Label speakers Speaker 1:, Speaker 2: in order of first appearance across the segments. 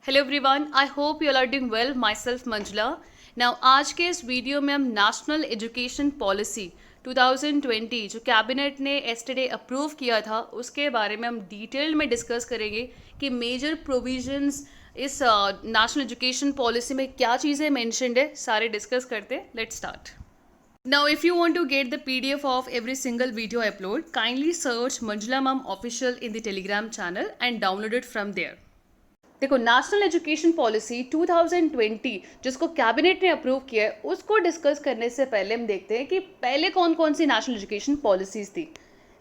Speaker 1: Hello everyone, I hope you are doing well. Myself Manjula. Now आज के इस video में हम नेशनल एजुकेशन पॉलिसी 2020 जो कैबिनेट ने एस्टरडे अप्रूव किया था उसके बारे में हम डिटेल में डिस्कस करेंगे कि मेजर प्रोविजंस इस नेशनल एजुकेशन पॉलिसी में क्या चीज़ें मैंशनड है, सारे डिस्कस करते हैं। Let's start. Now, if you want to get the PDF of every single video I upload, kindly search Manjula Mum Official in the Telegram channel and download it from there. देखो, national education policy 2020 जिसको cabinet ने approve किया है उसको discuss करने से पहले हम देखते हैं कि पहले कौन कौन सी नेशनल एजुकेशन पॉलिसीज थी।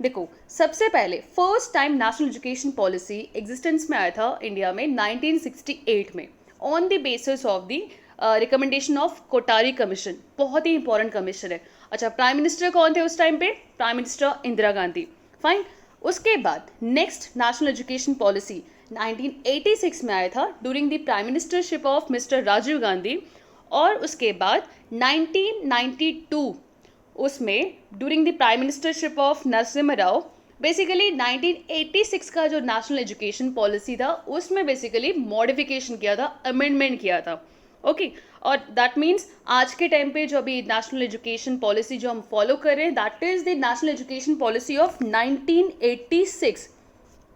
Speaker 1: देखो, सबसे पहले first time national education policy existence में आया था इंडिया में 1968 में on the basis of the recommendation of Kotari commission. बहुत ही इंपॉर्टेंट कमीशन है। अच्छा, प्राइम मिनिस्टर कौन थे उस टाइम पे? Prime minister Indira Gandhi. Fine. उसके बाद नेक्स्ट नेशनल एजुकेशन पॉलिसी 1986 में आया था during the prime ministership of mister Rajiv Gandhi. और उसके बाद 1992 उसमें during the prime ministership of Narasimha Rao. Basically 1986 का जो नेशनल एजुकेशन पॉलिसी था उसमें बेसिकली मॉडिफिकेशन किया था, अमेंडमेंट किया था। ओके और दैट मीन्स आज के टाइम पे जो अभी नेशनल एजुकेशन पॉलिसी जो हम फॉलो कर रहे हैं that is the national education policy of 1986,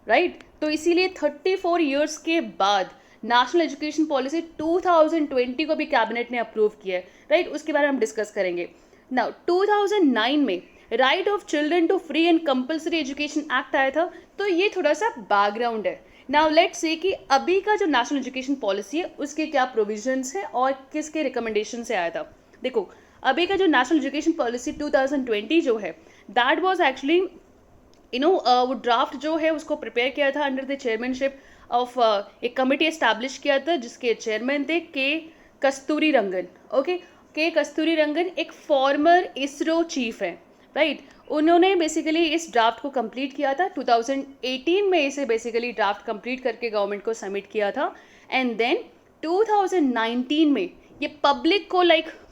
Speaker 1: right. तो इसीलिए 34 इयर्स के बाद नेशनल एजुकेशन पॉलिसी 2020 को भी कैबिनेट ने अप्रूव किया है, राइट। उसके बारे में हम डिस्कस करेंगे। नाउ 2009 में right of children to free and compulsory education act आया था। तो ये थोड़ा सा बैकग्राउंड है। नाउ लेट्स से कि अभी का जो नेशनल एजुकेशन पॉलिसी है उसके क्या प्रोविजंस है और किसके रिकमेंडेशन से आया था। देखो, अभी का जो नेशनल एजुकेशन पॉलिसी 2020 जो है दैट वाज एक्चुअली वो ड्राफ्ट जो है उसको प्रिपेयर किया था अंडर द चेयरमैनशिप ऑफ एक कमिटी एस्टैब्लिश किया था जिसके चेयरमैन थे के कस्तूरी रंगन। ओके, के कस्तूरी रंगन एक फॉर्मर इसरो चीफ है, राइट। उन्होंने बेसिकली इस ड्राफ्ट को कंप्लीट किया था 2018 में। इसे बेसिकली ड्राफ्ट कंप्लीट करके गवर्नमेंट को सबमिट किया था एंड देन 2019 में ये पब्लिक को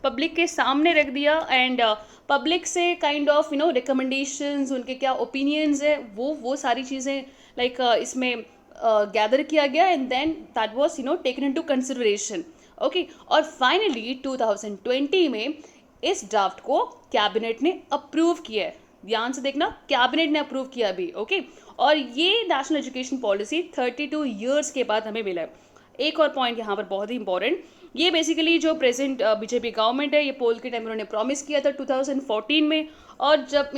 Speaker 1: पब्लिक के सामने रख दिया एंड पब्लिक से काइंड ऑफ रिकमेंडेशंस, उनके क्या ओपिनियंस है वो सारी चीज़ें इसमें गैदर किया गया and then that was taken into consideration. Okay, और फाइनली 2020 में इस ड्राफ्ट को कैबिनेट ने अप्रूव किया है। ध्यान से देखना, कैबिनेट ने अप्रूव किया अभी। ओके, और ये नेशनल एजुकेशन पॉलिसी 32 ईयर्स के बाद हमें मिला है। एक और पॉइंट यहाँ पर बहुत ही इंपॉर्टेंट, ये बेसिकली जो प्रेजेंट बीजेपी गवर्नमेंट है ये पोल के टाइम उन्होंने प्रॉमिस किया था 2014 में। और जब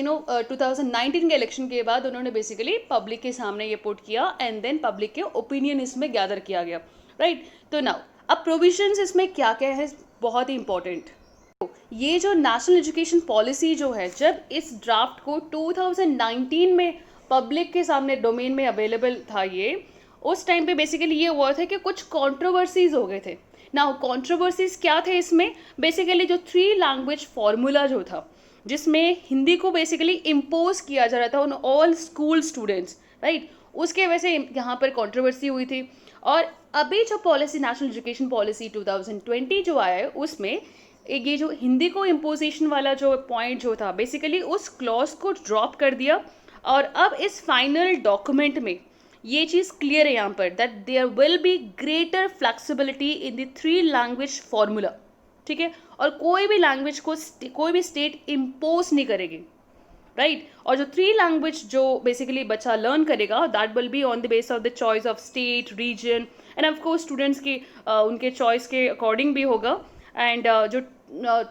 Speaker 1: 2019 के इलेक्शन के बाद उन्होंने बेसिकली पब्लिक के सामने ये पुट किया एंड देन पब्लिक के ओपिनियन इसमें गैदर किया गया, राइट। तो नाउ अब प्रोविजंस इसमें क्या क्या है, बहुत ही इंपॉर्टेंट। ये जो नेशनल एजुकेशन पॉलिसी जो है जब इस ड्राफ्ट को 2019 में पब्लिक के सामने डोमेन में अवेलेबल था ये, उस टाइम पे बेसिकली ये हुआ था कि कुछ कंट्रोवर्सीज हो गए थे। नाउ कंट्रोवर्सीज क्या थे इसमें? बेसिकली जो 3 लैंग्वेज फार्मूला जो था जिसमें हिंदी को बेसिकली इम्पोज किया जा रहा था on all school students, right, उसके वजह से यहाँ पर कंट्रोवर्सी हुई थी। और अभी जो पॉलिसी नेशनल एजुकेशन पॉलिसी 2020 जो आया है उसमें एक ये जो हिंदी को इम्पोजिशन वाला जो पॉइंट जो था बेसिकली उस क्लॉज को ड्रॉप कर दिया। और अब इस फाइनल डॉक्यूमेंट में ये चीज़ क्लियर है यहाँ पर that there will be greater flexibility in the 3 language formula, ठीक है। और कोई भी लैंग्वेज को कोई भी स्टेट इम्पोज नहीं करेगी, राइट। और जो 3 लैंग्वेज जो बेसिकली बच्चा लर्न करेगा that will be on the base of the choice of state, region and of course students की उनके चॉइस के अकॉर्डिंग भी होगा। एंड जो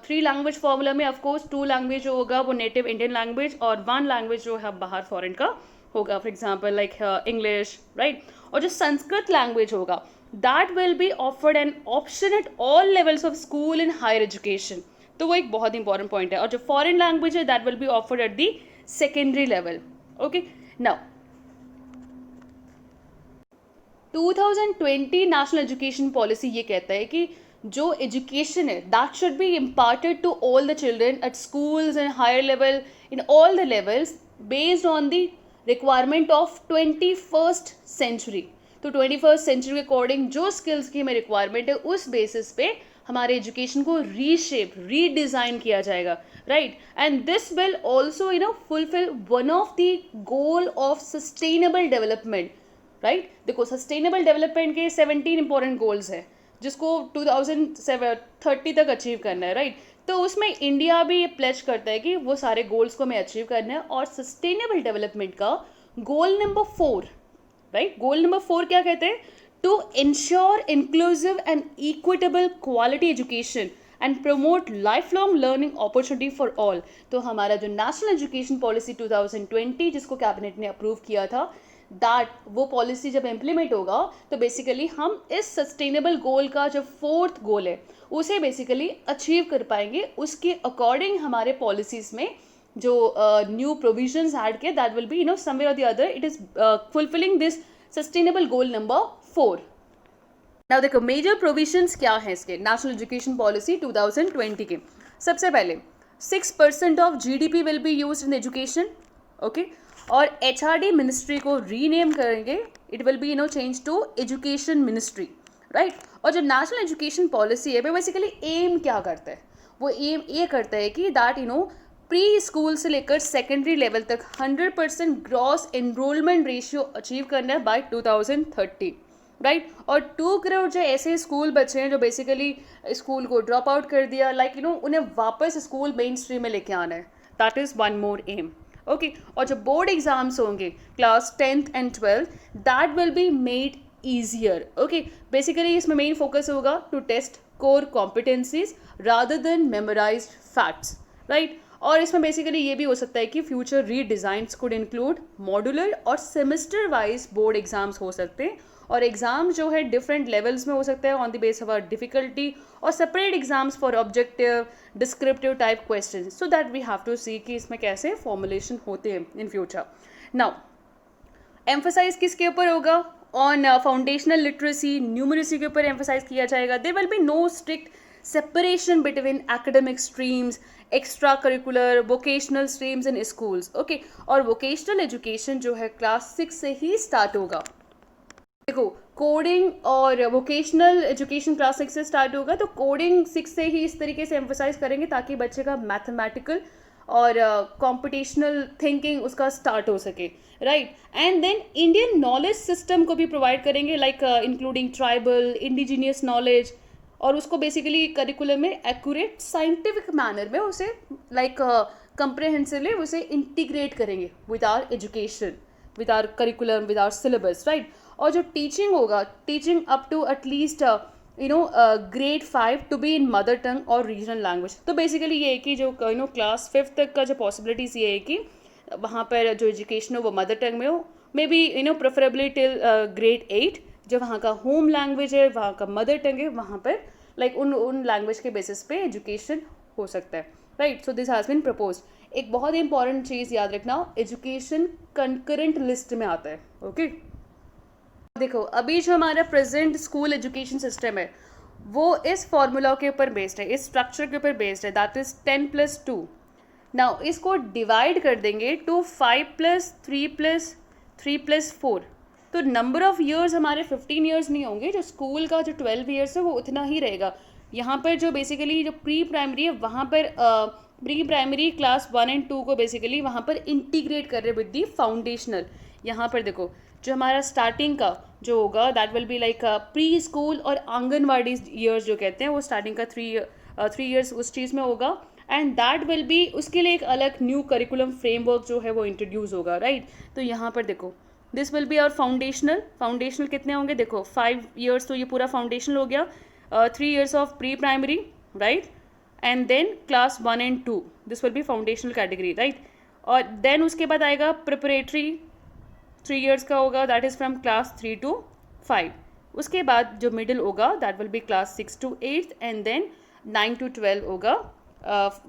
Speaker 1: 3 लैंग्वेज फॉर्मूला में ऑफकोर्स 2 लैंग्वेज जो होगा वो नेटिव इंडियन लैंग्वेज और 1 लैंग्वेज जो है बाहर फॉरेन का होगा, for example like English, right. और जो संस्कृत लैंग्वेज होगा that will be offered an option at all levels of school and higher education. तो वो एक बहुत इंपॉर्टेंट पॉइंट है। और जो फॉरेन लैंग्वेज है that will be offered at the secondary level. Okay, now 2020 national education policy ये कहता है कि जो एजुकेशन है that should be imparted to all the children eight schools and higher level in all the levels based on the requirement of 21st century. तो 21st century के according जो skills की हमें रिक्वायरमेंट है उस बेसिस पे हमारे एजुकेशन को रीशेप, रीडिज़ाइन किया जाएगा, right. And this will also fulfil one of the goal of sustainable development, right. देखो सस्टेनेबल डेवलपमेंट के 17 इंपॉर्टेंट गोल्स हैं जिसको 2030 तक अचीव करना है, राइट। तो उसमें इंडिया भी ये प्लेज करता है कि वो सारे गोल्स को हमें अचीव करना है। और सस्टेनेबल डेवलपमेंट का goal number 4, right, goal number 4 क्या कहते हैं? To ensure inclusive and equitable quality education and promote life long learning opportunity for all. तो हमारा जो नेशनल एजुकेशन पॉलिसी 2020 जिसको कैबिनेट ने अप्रूव किया था, दैट वो पॉलिसी जब इम्प्लीमेंट होगा तो बेसिकली हम इस सस्टेनेबल गोल का जो 4th गोल है उसे बेसिकली अचीव कर पाएंगे। उसके अकॉर्डिंग हमारे पॉलिसीज में जो न्यू प्रोविजंस ऐड किए, दैट विल बी समवेयर और the other it is fulfilling this sustainable goal number 4। Now देखो मेजर प्रोविजंस क्या है इसके नेशनल एजुकेशन पॉलिसी 2020 के। सबसे पहले 6% of GDP will be used in education, okay. और एचआरडी मिनिस्ट्री को रीनेम करेंगे, it will be change to education ministry, right. और जो नेशनल एजुकेशन पॉलिसी है वो बेसिकली एम क्या करता है? वो एम ये करता है कि दैट प्री स्कूल से लेकर सेकेंडरी लेवल तक 100% ग्रॉस एनरोलमेंट रेशियो अचीव करना है बाय 2030, राइट। और 2 करोड़ जो ऐसे स्कूल बच्चे हैं जो बेसिकली स्कूल को ड्रॉप आउट कर दिया, लाइक उन्हें वापस स्कूल मेन स्ट्रीम में लेके आना है, that is one more aim, okay. और जो बोर्ड एग्जाम्स होंगे class 10th and 12th, that will be made easier, okay. Basically इसमें मेन फोकस होगा to test core competencies rather than memorised facts, right. और इसमें बेसिकली ये भी हो सकता है कि future redesigns could include modular और सेमेस्टर वाइज बोर्ड एग्जाम्स हो सकते हैं। और एग्जाम जो है डिफरेंट लेवल्स में हो सकता है on the base of our difficulty, और separate exams for objective descriptive type question, so that we have to see कि इसमें कैसे फॉर्मुलेशन होते हैं इन फ्यूचर। नाउ एम्फोसाइज किसके ऊपर होगा? ऑन फाउंडेशनल लिटरेसी, न्यूमरेसी के ऊपर एम्फोसाइज किया जाएगा। There will be no strict separation between academic streams, extra curricular, vocational streams in schools, okay. और वोकेशनल एजुकेशन जो है क्लास 6 से ही स्टार्ट होगा। देखो कोडिंग और वोकेशनल एजुकेशन क्लास 6 से स्टार्ट होगा, तो कोडिंग 6 से ही इस तरीके से एम्फोसाइज करेंगे ताकि बच्चे का मैथमेटिकल और कॉम्पिटिशनल थिंकिंग उसका स्टार्ट हो सके, right. And then Indian knowledge system को भी प्रोवाइड करेंगे, like including tribal indigenous knowledge, और उसको बेसिकली करिकुलम में एक्यूरेट साइंटिफिक मैनर में उसे लाइक कंप्रहेंसिवली उसे इंटीग्रेट करेंगे with our education, with our curriculum, with our syllabus, right. और जो टीचिंग होगा, teaching up to at least grade 5 to be in mother tongue और रीजनल लैंग्वेज। तो बेसिकली ये है कि जो क्लास 5 तक का जो पॉसिबिलिटीज़ ये है कि वहाँ पर जो एजुकेशन हो वो मदर टंग में हो, may be preferably till grade 8 जो वहाँ का होम लैंग्वेज है, वहाँ का मदर टंग है, वहाँ पर लाइक उन लैंग्वेज के बेसिस पे एजुकेशन हो सकता है, right. So this has been propose. एक बहुत इंपॉर्टेंट चीज़ याद रखना, एजुकेशन कंकरेंट लिस्ट में आता है, ओके। देखो अभी जो हमारा प्रेजेंट स्कूल एजुकेशन सिस्टम है वो इस फॉर्मूला के ऊपर बेस्ड है, इस स्ट्रक्चर के ऊपर बेस्ड है, दैट इज 10+2। नाउ इसको डिवाइड कर देंगे टू 5+3+3+4, तो नंबर ऑफ ईयर्स हमारे 15 ईयर्स नहीं होंगे, जो स्कूल का जो 12 ईयर्स है वो उतना ही रहेगा। यहाँ पर जो बेसिकली जो प्री प्राइमरी है वहाँ पर प्री प्राइमरी क्लास 1 and 2 को बेसिकली वहाँ पर इंटीग्रेट कर रहे हैं विद दी फाउंडेशनल। यहाँ पर देखो जो हमारा स्टार्टिंग का जो होगा that will be like pre school और आंगनवाड़ी ईयर्स जो कहते हैं, वो स्टार्टिंग का 3 ईयर्स उस चीज़ में होगा, एंड दैट विल बी उसके लिए एक अलग न्यू करिकुलम फ्रेमवर्क जो है वो इंट्रोड्यूस होगा, राइट। तो यहाँ पर देखो this will be our foundational कितने होंगे? देखो 5 ईयर्स तो ये पूरा फाउंडेशनल हो गया, 3 years of pre primary, right, and then class 1 and 2 this will be foundational category, right. और देन उसके बाद आएगा प्रिपरेटरी, 3 ईयर्स का होगा, that is from class 3 to 5। उसके बाद जो मिडिल होगा that will be class 6 to 8, and then 9 to 12 होगा,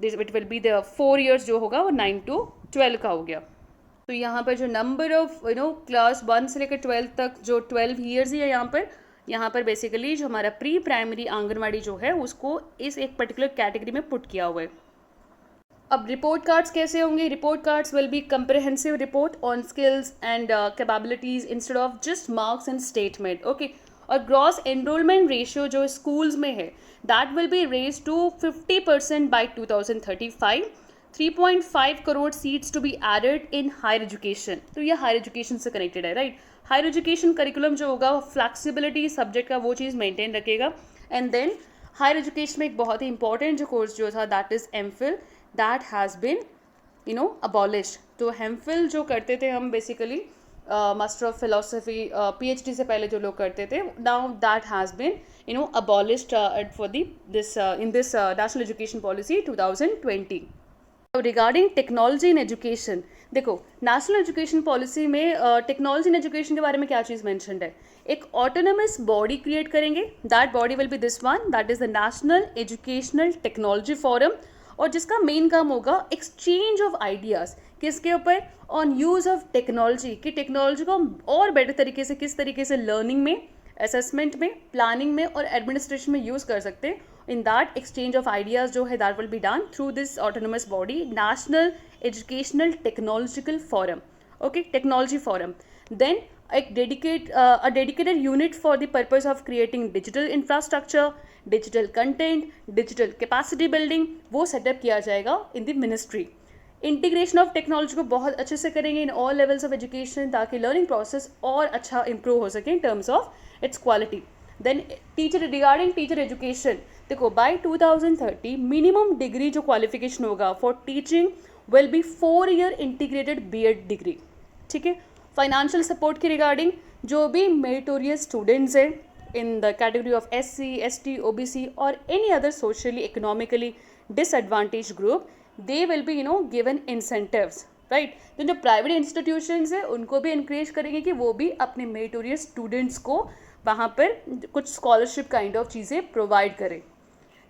Speaker 1: it will be the 4 years जो होगा वो 9 to 12 का हो गया। तो यहाँ पर जो नंबर ऑफ क्लास 1 से लेकर 12 तक जो 12 ईयर्स ही है यहाँ पर बेसिकली जो हमारा प्री प्राइमरी आंगनवाड़ी जो है उसको इस एक पर्टिकुलर कैटेगरी में पुट किया हुआ है। अब रिपोर्ट कार्ड्स कैसे होंगे? Report cards will be comprehensive report on skills and capabilities instead of just marks and statement, okay. और ग्रॉस एनरोलमेंट रेशियो जो स्कूल्स में है that will be raise to 50% by 2035, 3.5 crore seats to be added in higher education. तो ये higher education से connected है, राइट। Higher education curriculum जो होगा फ्लैक्सिबिलिटी सब्जेक्ट का वो चीज़ मेंटेन रखेगा. एंड देन हायर एजुकेशन में एक बहुत ही इंपॉर्टेंट जो कोर्स जो था that is MPhil, that has bin abolished. तो एमफिल जो करते थे हम basically master of philosophy PhD से पहले जो लोग करते थे, now that has bin abolished for this in this national education policy 2020. Regarding technology in education, देखो नेशनल एजुकेशन पॉलिसी में टेक्नोलॉजी इन एजुकेशन के बारे में क्या चीज़ मेंशन्ड है. एक ऑटोनमस बॉडी क्रिएट करेंगे, that body will be this one, that is the national educational technology forum, और जिसका मेन काम होगा एक्सचेंज ऑफ आइडियाज़. किसके ऊपर? ऑन यूज़ ऑफ टेक्नोलॉजी, कि टेक्नोलॉजी को हम और बेटर तरीके से किस तरीके से लर्निंग में, असेसमेंट में, प्लानिंग में और एडमिनिस्ट्रेशन में यूज़ कर सकते हैं. in that exchange of ideas जो है that will be done through this autonomous body, National Educational Technological Forum. Okay, technology forum. Then a dedicated unit for the purpose of creating digital infrastructure, digital content, digital capacity building, वो setup किया जाएगा in the ministry. Integration of technology को बहुत अच्छे से करेंगे in all levels of education, ताकि learning process और अच्छा इंप्रूव हो सके in terms of its quality. Then teacher, regarding teacher education, देखो बाय 2030 मिनिमम डिग्री जो क्वालिफिकेशन होगा for teaching will be 4 year integrated B.Ed degree. ठीक है. फाइनेंशियल सपोर्ट के रिगार्डिंग जो भी मेरिटोरियस स्टूडेंट्स हैं in the category of SC, ST, OBC और any other socially economically disadvantage group, they will be given incentives, right. तो जो private institutions हैं उनको भी इनक्रेज करेंगे कि वो भी अपने मेरिटोरियस स्टूडेंट्स को वहाँ पर कुछ स्कॉलरशिप काइंड ऑफ चीज़ें प्रोवाइड करें.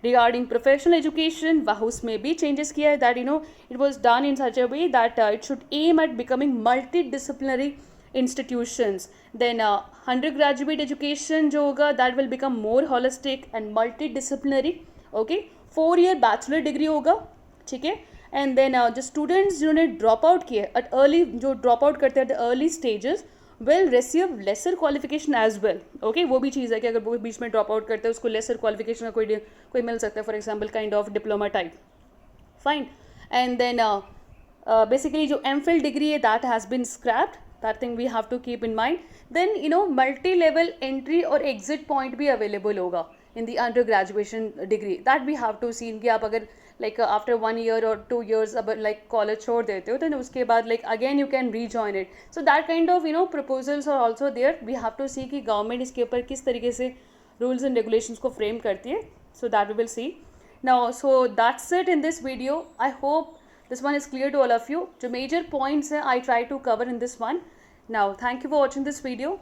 Speaker 1: रिगार्डिंग प्रोफेशनल एजुकेशन, वह उसमें भी चेंजेस किया है, that it was done in such a way that it should aim at becoming multidisciplinary institutions. Then undergraduate education जो होगा that will become more holistic and multidisciplinary. Okay, 4 year bachelor degree होगा. ठीक है. And then जो students जिन्होंने drop out किए at early, जो drop out करते हैं at early stages will receive lesser qualification as well. Okay, वो भी चीज़ है कि अगर वो बीच में ड्रॉप आउट करते हैं उसको लेसर क्वालिफिकेशन का कोई मिल सकता है, for example kind of diploma type. Fine. And then basically जो MPhil डिग्री है that has been scrapped, that thing we have to keep in mind. Then multi level entry और एग्जिट पॉइंट भी available होगा in the undergraduation degree, that we have to see कि आप अगर like after 1 year or 2 years अब like college छोड़ देते हो तो उसके बाद like again you can rejoin it. So that kind of proposals are also there. We have to see कि government इसके ऊपर किस तरीके से rules and regulations को frame करती है. So that we will see. Now so that's it in this video. I hope this one is clear to all of you. जो major points हैं I try to cover in this one. Now thank you for watching this video.